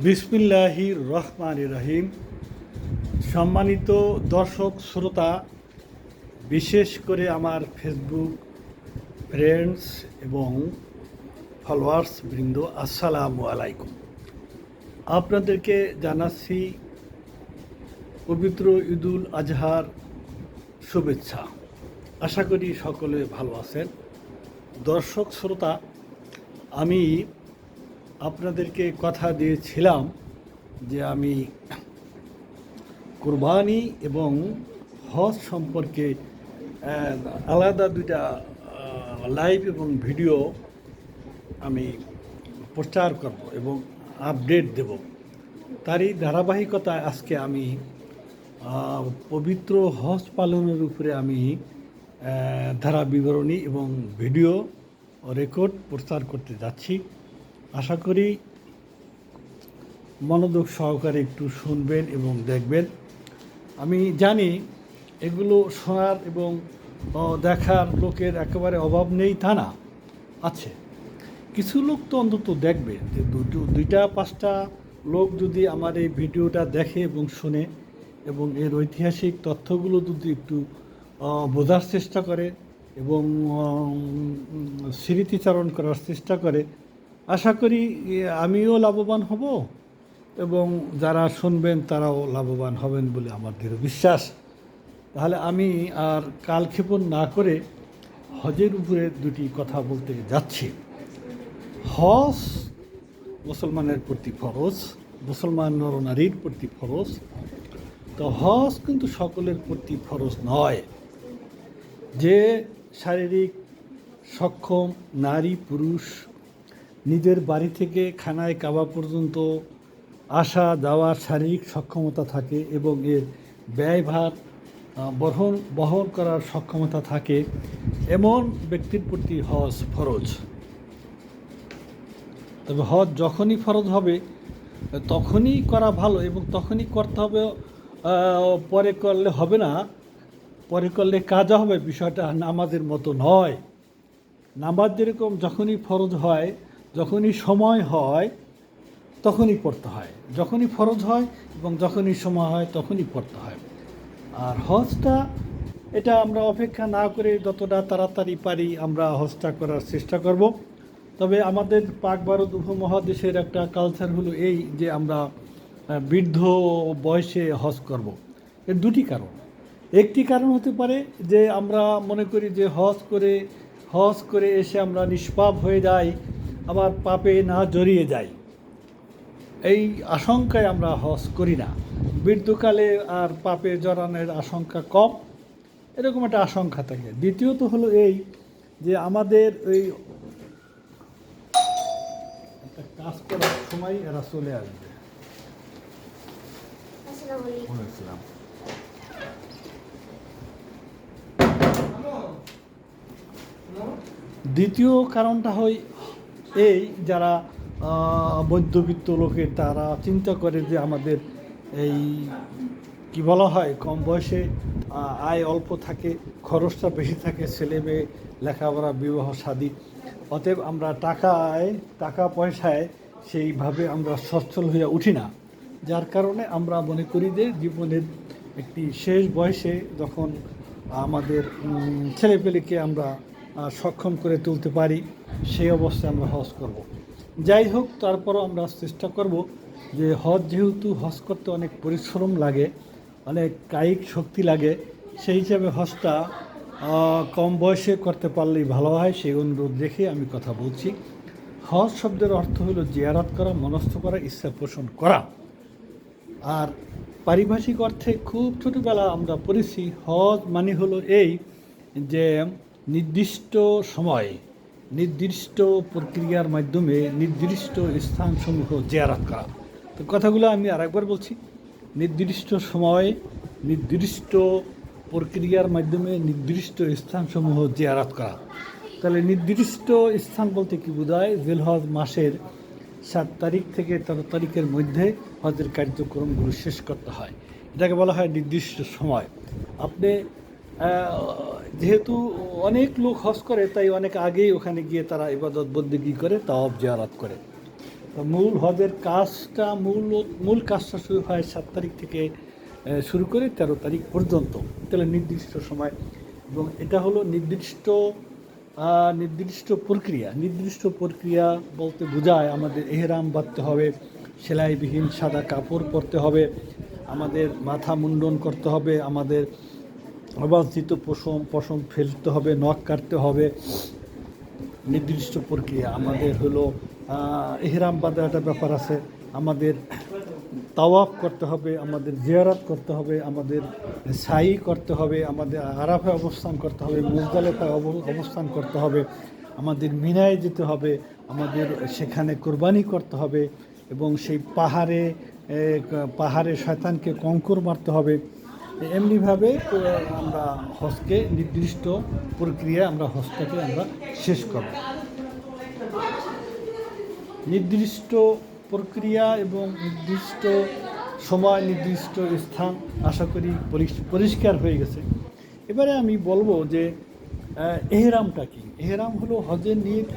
বিসমিল্লাহির রহমানির রহিম। সম্মানিত দর্শক শ্রোতা, বিশেষ করে আমার ফেসবুক ফ্রেন্ডস এবং ফলোয়ার্স বৃন্দ, আসসালামু আলাইকুম। আপনাদেরকে জানাচ্ছি পবিত্র ঈদুল আজহার শুভেচ্ছা। আশা করি সকলে ভালো আছেন। দর্শক শ্রোতা, আমি আপনাদেরকে কথা দিয়েছিলাম যে আমি কোরবানি এবং হজ সম্পর্কে আলাদা দুইটা লাইভ এবং ভিডিও আমি প্রচার করব এবং আপডেট দেব। তারই ধারাবাহিকতায় আজকে আমি পবিত্র হজ পালনের উপরে আমি ধারা বিবরণী এবং ভিডিও রেকর্ড প্রচার করতে যাচ্ছি। আশা করি মনোযোগ সহকারে একটু শুনবেন এবং দেখবেন। আমি জানি এগুলো শোনার এবং দেখার লোকের একেবারে অভাব নেই তা না, আছে। কিছু লোক তো অন্তত দেখবে, যে দুইটা পাঁচটা লোক যদি আমার এই ভিডিওটা দেখে এবং শোনে এবং এর ঐতিহাসিক তথ্যগুলো যদি একটু বোঝার চেষ্টা করে এবং স্মৃতিচারণ করার চেষ্টা করে, আশা করি আমিও লাভবান হব এবং যারা শুনবেন তারাও লাভবান হবেন বলে আমার দৃঢ় বিশ্বাস। তাহলে আমি আর কালক্ষেপণ না করে হজের উপরে দুটি কথা বলতে যাচ্ছি। হজ মুসলমানের প্রতি ফরজ, মুসলমান নরনারীর প্রতি ফরজ। তো হজ কিন্তু সকলের প্রতি ফরজ নয়। যে শারীরিক সক্ষম নারী পুরুষ নিজের বাড়ি থেকে খানায় কাবা পর্যন্ত আসা যাওয়ার শারীরিক সক্ষমতা থাকে এবং এর ব্যয়ভার বহন করার সক্ষমতা থাকে, এমন ব্যক্তির প্রতি হজ ফরজ। তবে হজ যখনই ফরজ হবে তখনই করা ভালো এবং তখনই করতে হবে, পরে করলে হবে না, পরে করলে কাজা হবে। বিষয়টা নামাজের মতো নয়। নামাজ যেরকম যখনই ফরজ হয়, যখনই সময় হয় তখনই পড়তে হয়, যখনই ফরজ হয় এবং যখনই সময় হয় তখনই পড়তে হয়। আর হজটা, এটা আমরা অপেক্ষা না করে যতটা তাড়াতাড়ি পারি আমরা হজটা করার চেষ্টা করব। তবে আমাদের পাক ভারত উপমহাদেশের একটা কালচার হলো এই যে আমরা বৃদ্ধ বয়সে হজ করব। এর দুটি কারণ। একটি কারণ হতে পারে যে আমরা মনে করি যে হজ করে এসে আমরা নিষ্পাপ হয়ে যাই, আবার পাপে না জড়িয়ে যাই, এই আশঙ্কায় আমরা হজ করি না। বৃদ্ধকালে আর পাপে জড়ানোর আশঙ্কা কম, এরকম একটা আশঙ্কা থাকে। দ্বিতীয়ত হলো এই যে আমাদের ওই একটা কাজ করার সময় এরা চলে আসবে। দ্বিতীয় কারণটা হয় এই, যারা মধ্যবিত্ত লোকের, তারা চিন্তা করে যে আমাদের এই কি বলা হয়, কম বয়সে আয় অল্প থাকে, খরচটা বেশি থাকে, ছেলে মেয়ে লেখাপড়া, বিবাহ শাদী, অতএব আমরা টাকা পয়সায় সেইভাবে আমরা সচ্ছল হয়ে উঠি না। যার কারণে আমরা মনে করি যে জীবনের একটি শেষ বয়সে যখন আমাদের ছেলেপেলেকে আমরা সক্ষম করে তুলতে পারি, সেই অবস্থায় আমরা হজ করব। যাই হোক, তারপরও আমরা চেষ্টা করব যে হজ, যেহেতু হজ করতে অনেক পরিশ্রম লাগে, অনেক কায়িক শক্তি লাগে, সেই হিসাবে হজটা কম বয়সে করতে পারলেই ভালো হয়, সেই অনুরোধ রেখে আমি কথা বলছি। হজ শব্দের অর্থ হলো জিয়ারত করা, মনস্থ করা, ইচ্ছা পোষণ করা। আর পারিভাষিক অর্থে খুব ছোটোবেলা আমরা পড়েছি, হজ মানে হলো এই যে নির্দিষ্ট সময়, নির্দিষ্ট প্রক্রিয়ার মাধ্যমে নির্দিষ্ট স্থানসমূহ জিয়ারত করা। তো কথাগুলো আমি আরেকবার বলছি, নির্দিষ্ট সময়, নির্দিষ্ট প্রক্রিয়ার মাধ্যমে নির্দিষ্ট স্থানসমূহ জিয়ারত করা। তাহলে নির্দিষ্ট স্থান বলতে কি বোঝায়? জিলহজ মাসের 7 তারিখ থেকে 13 তারিখের মধ্যে হজের কার্যক্রমগুলো শেষ করতে হয়, এটাকে বলা হয় নির্দিষ্ট সময়। আপনি যেহেতু অনেক লোক হজ করে, তাই অনেক আগেই ওখানে গিয়ে তারা ইবাদত বন্দেগী করে, তাওয়াফ জিয়ারত করে। তো মূল হজের কাজটা মূল কাজটা শুরু হয় 7 তারিখ থেকে শুরু করে 13 তারিখ পর্যন্ত, তাহলে নির্দিষ্ট সময়। এবং এটা হলো নির্দিষ্ট প্রক্রিয়া বলতে বোঝায় আমাদের এহরাম বাঁধতে হবে, সেলাইবিহীন সাদা কাপড় পরতে হবে, আমাদের মাথা মুন্ডন করতে হবে, আমাদের অবাঞ্ছিত পশম ফেলতে হবে, নখ কাটতে হবে। নির্দিষ্ট প্রক্রিয়া আমাদের হলো ইহরাম বাঁধার একটা ব্যাপার আছে, আমাদের তাওয়াফ করতে হবে, আমাদের জিয়ারত করতে হবে, আমাদের সাই করতে হবে, আমাদের আরাফায় অবস্থান করতে হবে, মুজদালিফায় অবস্থান করতে হবে, আমাদের মিনায় যেতে হবে, আমাদের সেখানে কোরবানি করতে হবে, এবং সেই পাহাড়ে শয়তানকে কঙ্কর মারতে হবে। এমনিভাবে আমরা হজকে নির্দিষ্ট প্রক্রিয়া আমরা হজটাকে আমরা শেষ করব। নির্দিষ্ট প্রক্রিয়া এবং নির্দিষ্ট সময়, নির্দিষ্ট স্থান আশা করি পরিষ্কার হয়ে গেছে। এবারে আমি বলবো যে এহরামটা কি। এহরাম হলো হজের নিয়ত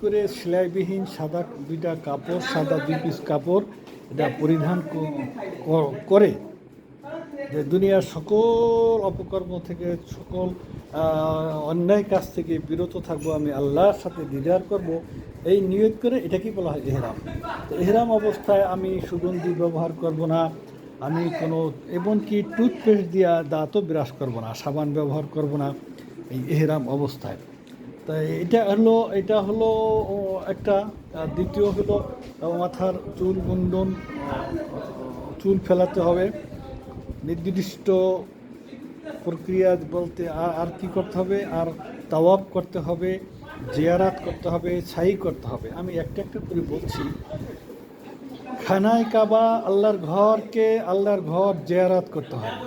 করে সেলাইবিহীন সাদা 2টা কাপড়, সাদা 2 পিস কাপড় এটা পরিধান করে যে দুনিয়ার সকল অপকর্ম থেকে, সকল অন্যায় কাজ থেকে বিরত থাকবো, আমি আল্লাহর সাথে দিদার করব, এই নিয়ত করে এটাকেই বলা হয় এহরাম। তো এহরাম অবস্থায় আমি সুগন্ধি ব্যবহার করব না, আমি কোনো এমনকি টুথপেস্ট দিয়া দাঁতও ব্রাশ করব না, সাবান ব্যবহার করব না এই এহরাম অবস্থায়। তাই এটা হলো একটা। দ্বিতীয় হলো মাথার চুল মুন্ডন, চুল ফেলাতে হবে। নির্দিষ্ট প্রক্রিয়া বলতে আর কি করতে হবে, আর তাওয়াফ করতে হবে, জিয়ারাত করতে হবে, সাই করতে হবে। আমি একটা করে বলছি। খানায় কাবা আল্লাহর ঘর জিয়ারাত করতে হবে।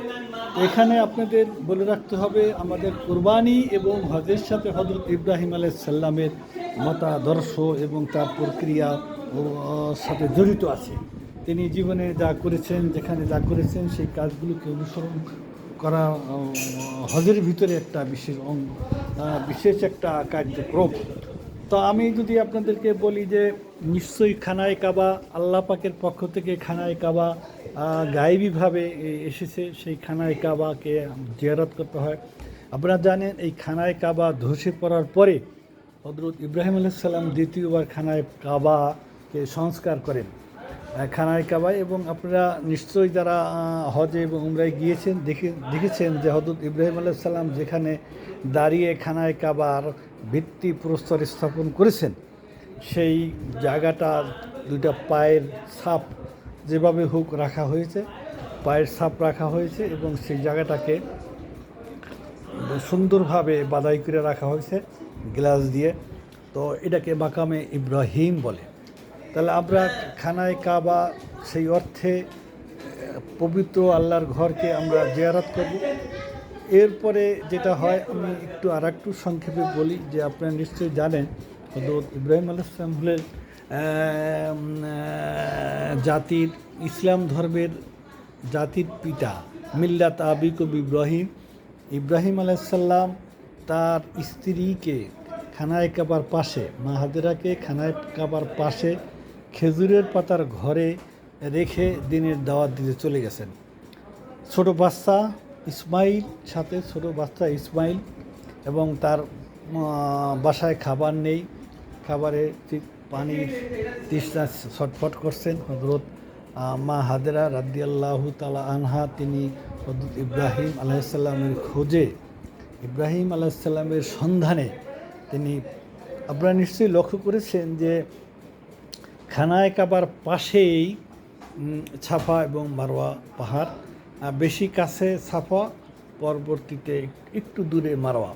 এখানে আপনাদের বলে রাখতে হবে আমাদের কুরবানি এবং হজের সাথে হযরত ইব্রাহিম আলাইহিস সালামের মতাদর্শ এবং তার প্রক্রিয়া সাথে জড়িত আছে। তিনি জীবনে যা করেছেন, যেখানে যা করেছেন, সেই কাজগুলোকে অনুসরণ করা হজের ভিতরে একটা বিশেষ একটা কার্যক্রম। তো আমি যদি আপনাদেরকে বলি যে নিশ্চয়ই খানায় কাবা আল্লাহ পাকের পক্ষ থেকে খানায় কাবা গায়েবীভাবে এসেছে, সেই খানায় কাবাকে জিয়ারত করতে হয়। আপনারা জানেন এই খানায় কাবা ধসে পড়ার পরে হযরত ইব্রাহিম আলাইহিস সালাম দ্বিতীয়বার খানায় কাবাকে সংস্কার করেন, খানায় কাবায়। এবং আপনারা নিশ্চয়ই যারা হজে এবং উমরায় গিয়েছেন দেখেছেন যে হযরত ইব্রাহিম আলাইহিস সালাম যেখানে দাঁড়িয়ে খানায় কাবার ভিত্তি প্রস্তর স্থাপন করেছেন, সেই জায়গাটা 2টা পায়ের ছাপ যেভাবে হোক রাখা হয়েছে, পায়ের ছাপ রাখা হয়েছে, এবং সেই জায়গাটাকে সুন্দরভাবে বাধাই করে রাখা হয়েছে গ্লাস দিয়ে। তো এটাকে মাকামে ইব্রাহিম বলে। তাহলে আমরা খানায় কাবা সেই অর্থে পবিত্র আল্লাহর ঘরকে আমরা জিয়ারত করব। এরপরে যেটা হয় আমি একটু সংক্ষেপে বলি যে আপনারা নিশ্চয়ই জানেন হযরত ইব্রাহিম আলাইহিস সালাম হলেন ইসলাম ধর্মের জাতির পিতা, মিল্লাত আবিকুম ইব্রাহিম আলাইহিস সালাম তার স্ত্রীকে খানায় কাবার পাশে, মা হাজেরাকে খানায় কাবার পাশে খেজুরের পাতার ঘরে রেখে দিনের দাওয়াত দিতে চলে গেছেন। ছোট বাচ্চা ইসমাইল এবং তার বাসায় খাবার নেই, খাবারে পানির তৃষ্ণা ছটফট করছেন। হযরত মা হাজেরা রাদিয়াল্লাহু তাআলা আনহা তিনি হযরত ইব্রাহিম আলাইহিস সালামের খোঁজে, ইব্রাহিম আলাইহিস সালামের সন্ধানে তিনি, আপনারা নিশ্চয়ই লক্ষ্য করেছেন যে খানায় কাবার পাশেই সাফা এবং মারওয়া পাহাড়, বেশি কাছে সাফা, পরবর্তীতে একটু দূরে মারওয়া।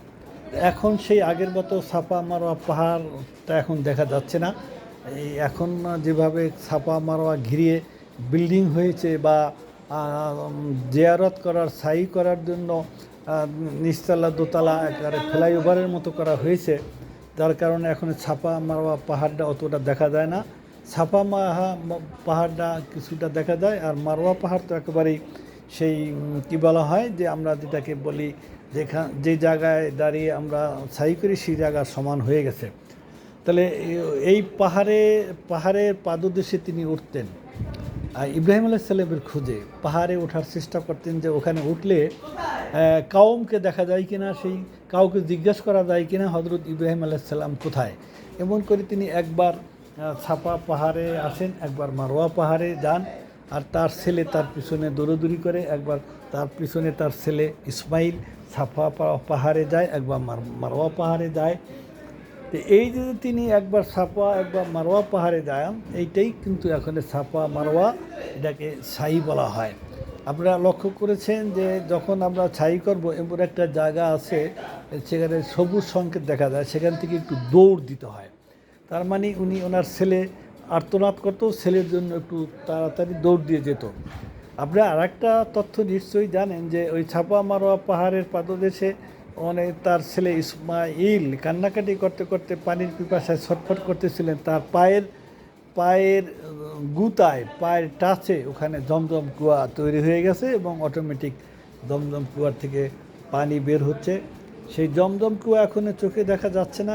এখন সেই আগের মতো সাফা মারওয়া পাহাড়টা এখন দেখা যাচ্ছে না। এখন যেভাবে সাফা মারওয়া ঘিরিয়ে বিল্ডিং হয়েছে বা জিয়ারত করার, সাই করার জন্য নিচতলা দোতলা একেবারে ফ্লাইওভারের মতো করা হয়েছে, যার কারণে এখন সাফা মারওয়া পাহাড়টা অতটা দেখা যায় না। সাফা পাহাড়টা কিছুটা দেখা যায়, আর মারওয়া পাহাড় তো একেবারেই সেই কী বলা হয় যে আমরা যেটাকে বলি যে জায়গায় দাঁড়িয়ে আমরা সাই করি সেই জায়গার সমান হয়ে গেছে। তাহলে এই পাহাড়ের পাদদেশে তিনি উঠতেন, আর ইব্রাহিম আলাইহিস সালামের খোঁজে পাহাড়ে ওঠার চেষ্টা করতেন, যে ওখানে উঠলে কাউমকে দেখা যায় কিনা, সেই কাউকে জিজ্ঞাসা করা যায় কিনা হজরত ইব্রাহিম আলাইহিস সালাম কোথায়। এমন করে তিনি একবার সাফা পাহাড়ে আসেন, একবার মারওয়া পাহাড়ে যান, আর তার ছেলে তার পিছনে দৌড়দৌড়ি করে, একবার তার পিছনে তার ছেলে ইসমাইল সাফা পাহাড়ে যায়, একবার মারওয়া পাহাড়ে যায়। তো এই যে তিনি একবার সাফা একবার মারওয়া পাহাড়ে যান, এইটাই কিন্তু এখন সাফা মারওয়া, এটাকে সাই বলা হয়। আপনারা লক্ষ্য করেছেন যে যখন আমরা ছাই করব, এমন একটা জায়গা আছে সেখানে সবুজ সংকেত দেখা যায়, সেখান থেকে একটু দৌড় দিতে হয়। তার মানে উনি ওনার ছেলে আর্তনাদ করতো, ছেলের জন্য একটু তাড়াতাড়ি দৌড় দিয়ে যেত। আপনারা আর একটা তথ্য নিশ্চয়ই জানেন যে ওই ছাপা মারোয়া পাহাড়ের পাদদেশে তার ছেলে ইসমাইল কান্নাকাটি করতে করতে পানির পিপাসায় ছটফট করতেছিলেন, তার পায়ের গুতায়, পায়ের টাচে ওখানে জমজম কুয়া তৈরি হয়ে গেছে এবং অটোমেটিক জমজম কুয়ার থেকে পানি বের হচ্ছে। সেই জমজম কুয়া এখনও চোখে দেখা যাচ্ছে না,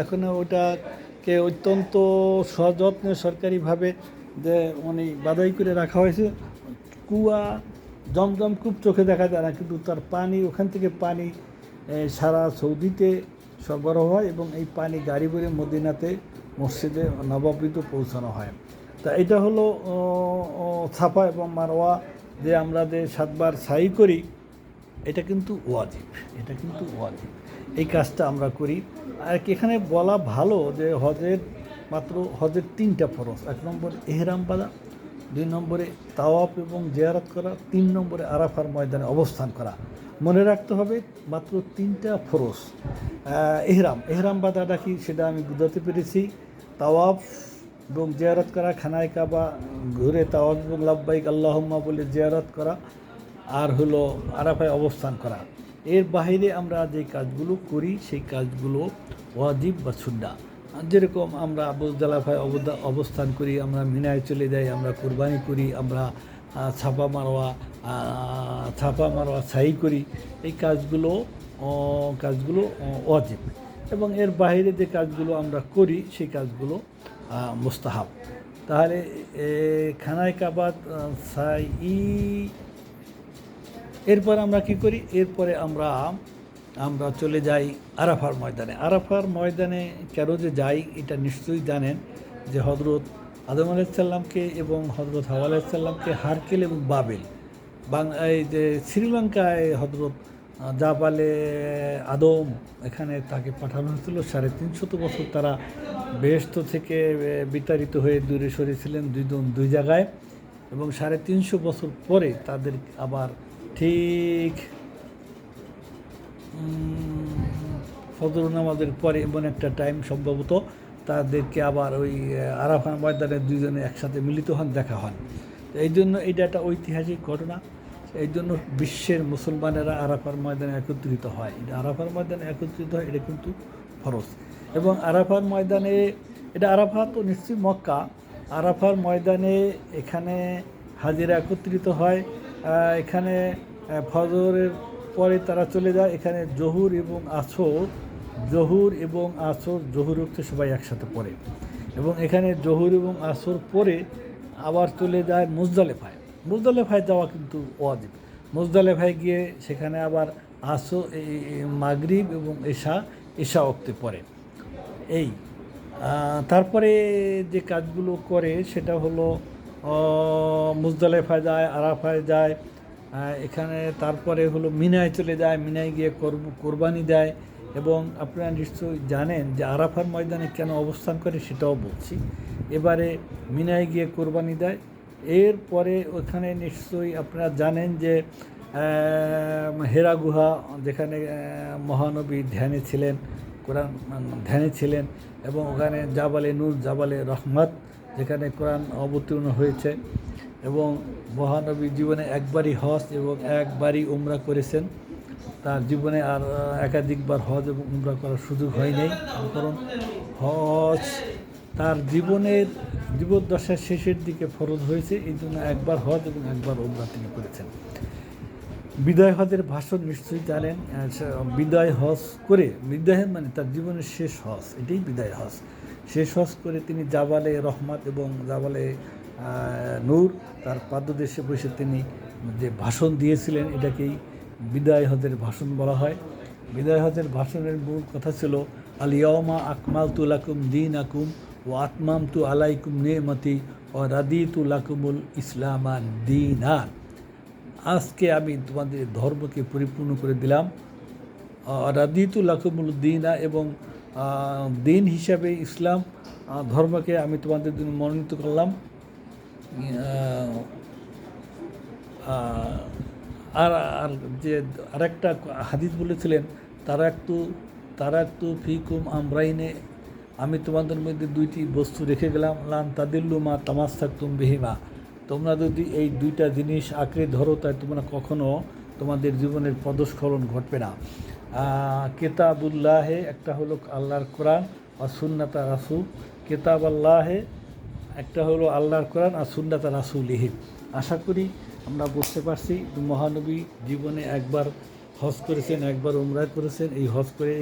এখনও ওটাকে অত্যন্ত সযত্নে সরকারিভাবে যে বাধাই করে রাখা হয়েছে। কুয়া জমজম খুব চোখে দেখা যায় না, কিন্তু তার পানি, ওখান থেকে পানি সারা সৌদিতে সরবরাহ হয় এবং এই পানি গাড়ি করে মদিনাতে মসজিদে নববীতে পৌঁছানো হয়। তা এটা হলো সাফা এবং মারওয়া যে আমরা যে 7 বার সাই করি, এটা কিন্তু ওয়াজিব, এই কাজটা আমরা করি। আর এখানে বলা ভালো যে হজের 3টা ফরজ। 1 নম্বর এহরাম বাঁধা, 2 নম্বরে তাওয়াফ এবং জিয়ারত করা, 3 নম্বরে আরাফার ময়দানে অবস্থান করা। মনে রাখতে হবে মাত্র 3টা ফরজ। এহরাম বাঁধাটা কি সেটা আমি বুঝাতে পেরেছি। তাওয়াফ এবং জিয়ারত করা, খানায় কাবা ঘুরে তাওয়াফ এবং লাব্বাইক আল্লাহুম্মা বলে জিয়ারত করা, আর হলো আরাফায় অবস্থান করা। এর বাইরে আমরা যে কাজগুলো করি সেই কাজগুলো ওয়াজিব বা সুন্নাহ। যেরকম আমরা মুজদালিফায় অবস্থান করি, আমরা মিনায় চলে যাই, আমরা কুরবানি করি, আমরা ছাপা মারওয়া সাই করি, এই কাজগুলো ওয়াজিব। এবং এর বাইরে যে কাজগুলো আমরা করি সেই কাজগুলো মুস্তাহাব। তাহলে খানায় কাবা সাই, এরপর আমরা কি করি, এরপরে আমরা চলে যাই আরাফার ময়দানে। কেন যে যাই এটা নিশ্চয়ই জানেন যে হজরত আদম আলাইহিস সালামকে এবং হজরত হাওয়া আলাইহিস সালামকে হারকেল এবং বাবেল, এই যে শ্রীলঙ্কায় হজরত জাবালে আদম, এখানে তাকে পাঠানো হয়েছিল। 350 বছর তারা বেহেশত থেকে বিতাড়িত হয়ে দূরে সরেছিলেন দুই জায়গায়, এবং 350 বছর পরে তাদের আবার ঠিক ফজর নামাজের পরে এমন একটা টাইম সম্ভবত তাদেরকে আবার ওই আরাফার ময়দানে দুইজনে একসাথে মিলিত হন, দেখা হন। এই জন্য এটা একটা ঐতিহাসিক ঘটনা। এই জন্য বিশ্বের মুসলমানেরা আরাফার ময়দানে একত্রিত হয়। এটা কিন্তু ফরজ। এবং আরাফার ময়দানে, এটা আরাফা তো নিশ্চয়ই মক্কা, আরাফার ময়দানে এখানে হাজিরা একত্রিত হয়। এখানে ফজরের পরে তারা চলে যায়, এখানে জহুর এবং আসর, জহুর উঠতে সবাই একসাথে পড়ে, এবং এখানে জহুর এবং আসর পরে আবার চলে যায় মুজদালেফায় যাওয়া কিন্তু ওয়াজিব। মুজদালেফায় গিয়ে সেখানে আবার মাগরিব এবং এশা ওয়াক্তে পড়ে। তারপরে যে কাজগুলো করে সেটা হলো মুজদালেফায় যায়, আরাফায় যায়, এখানে তারপরে হলো মিনায় চলে যায়, মিনায় গিয়ে কোরবানি দেয়। এবং আপনারা নিশ্চয়ই জানেন যে আরাফার ময়দানে কেন অবস্থান করে সেটাও বলছি। এবারে মিনায় গিয়ে কোরবানি দেয়। এরপরে ওখানে নিশ্চয়ই আপনারা জানেন যে হেরা গুহা, যেখানে মহানবী ধ্যানে ছিলেন, কোরআন ধ্যানে ছিলেন, এবং ওখানে জাবালে নূর, জাবালে রহমত, যেখানে কোরআন অবতীর্ণ হয়েছে। এবং মহানবী জীবনে একবারই হজ এবং একবারই উমরা করেছেন, তার জীবনে আর একাধিকবার হজ এবং উমরা করার সুযোগ হয় নাই, কারণ হজ তার জীবদ্দশার শেষের দিকে ফরজ হয়েছে। এই জন্য একবার হজ এবং একবার উমরা তিনি করেছেন। বিদায় হজের ভাষণ নিশ্চয়ই জানেন। বিদায় হজ করে, বিদায় মানে তার জীবনের শেষ হজ, এটাই বিদায় হজ। শেষ হজ করে তিনি জাবালে রহমত এবং জাবালে নূর তার পাদদেশে বসে তিনি যে ভাষণ দিয়েছিলেন এটাকেই বিদায় হজের ভাষণ বলা হয়। বিদায় হজের ভাষণের মূল কথা ছিল আল ইয়াওমা আকমালতু লাকুম দীনাকুম ও আতমামতু আলাইকুম নেমতি ও রাদিতু লাকুমুল ইসলামা দীনা। আজকে আমি তোমাদের ধর্মকে পরিপূর্ণ করে দিলাম, রাদিতু লাকুমুল দীনা, এবং দিন হিসাবে ইসলাম ধর্মকে আমি তোমাদের জন্য মনোনীত করলাম। আর আর যে আরেকটা হাদিস বলেছিলেন, তারা একটু ফিকুম আমরাইনে, আমি তোমাদের মধ্যে দুইটি বস্তু রেখে গেলাম, লান তাদিল্লু মা তামাসসাকতুম বিহিমা, তোমরা যদি এই দুইটা জিনিস আঁকড়ে ধরো তাই তোমরা কখনো তোমাদের জীবনের পদস্খলন ঘটবে না। কেতাবুল্লাহে একটা হলো আল্লাহর কোরআন আর সুন্নাতা রাসূল, কেতাব আল্লাহে একটা হলো আল্লাহর কোরআন আর সুন্নাতা রাসূলিহি। আশা করি আমরা বুঝতে পারছি মহানবী জীবনে একবার হজ করেছেন, একবার উমরা করেছেন। এই হজ করে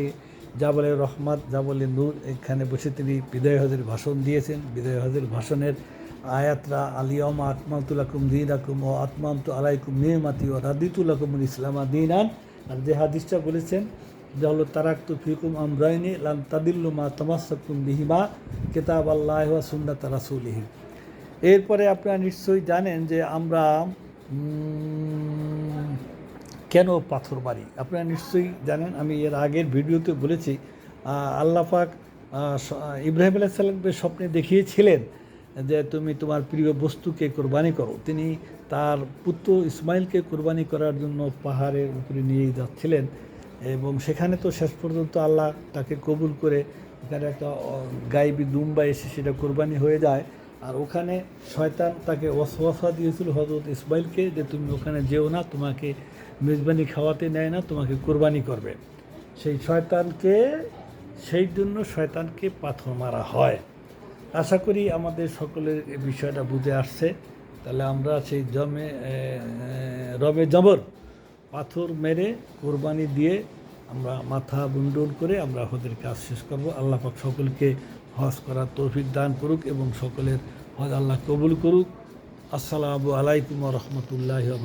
জাবালে রহমত, জাবালে নূর, এখানে বসে তিনি বিদায় হজের ভাষণ দিয়েছেন। বিদায় হজের ভাষণের আয়াতরা আল ইয়াওমা আকমালতু লাকুম দীনাকুম ও আতমামতু আলাইকুম নি'মাতি ওয়া রাদিতু লাকুমুল ইসলামা দীনান। আর যে হাদিসটা বলেছেন যা হলো তারাকতু ফিকুম আমরাইনি লান তাদিল্লু মা তামাসসাকতুম বিহিমা কিতাব আল্লাহ ওয়া সুন্নাত রাসূলিহি। এরপরে আপনারা নিশ্চয়ই জানেন যে আমরা কেন পাথর মারি। আপনারা নিশ্চয়ই জানেন, আমি এর আগের ভিডিওতে বলেছি আল্লাহ পাক ইব্রাহিম আলাইহিস সালামকে স্বপ্নে দেখিয়েছিলেন যে তুমি তোমার প্রিয় বস্তুকে কোরবানি করো। তিনি তার পুত্র ইসমাইলকে কোরবানি করার জন্য পাহাড়ের উপরে নিয়ে যাচ্ছিলেন এবং সেখানে তো শেষ পর্যন্ত আল্লাহ তাকে কবুল করে এখানে একটা গায়েবী দুম্বা এসে সেটা কোরবানি হয়ে যায়। আর ওখানে শয়তান তাকে ওয়াসওয়াসা দিয়েছিল হযরত ইসমাইলকে যে তুমি ওখানে যেও না, তোমাকে মেজবানি খাওয়াতে নেয় না, তোমাকে কোরবানি করবে। সেই জন্য শয়তানকে পাথর মারা হয়। আশা করি আমাদের সকলের এই বিষয়টা বুঝে আসছে। তাহলে আমরা সেই রবে জবর পাথর মেরে কোরবানি দিয়ে আমরা মাথা মুন্ডন করে আমরা হজের কাজ শেষ করব। আল্লাহ পাক সকলকে হজ করার তৌফিক দান করুক এবং সকলের হজ আল্লাহ কবুল করুক। আসসালামু আলাইকুম ওয়া রাহমাতুল্লাহি ওয়া বারাকাতুহু।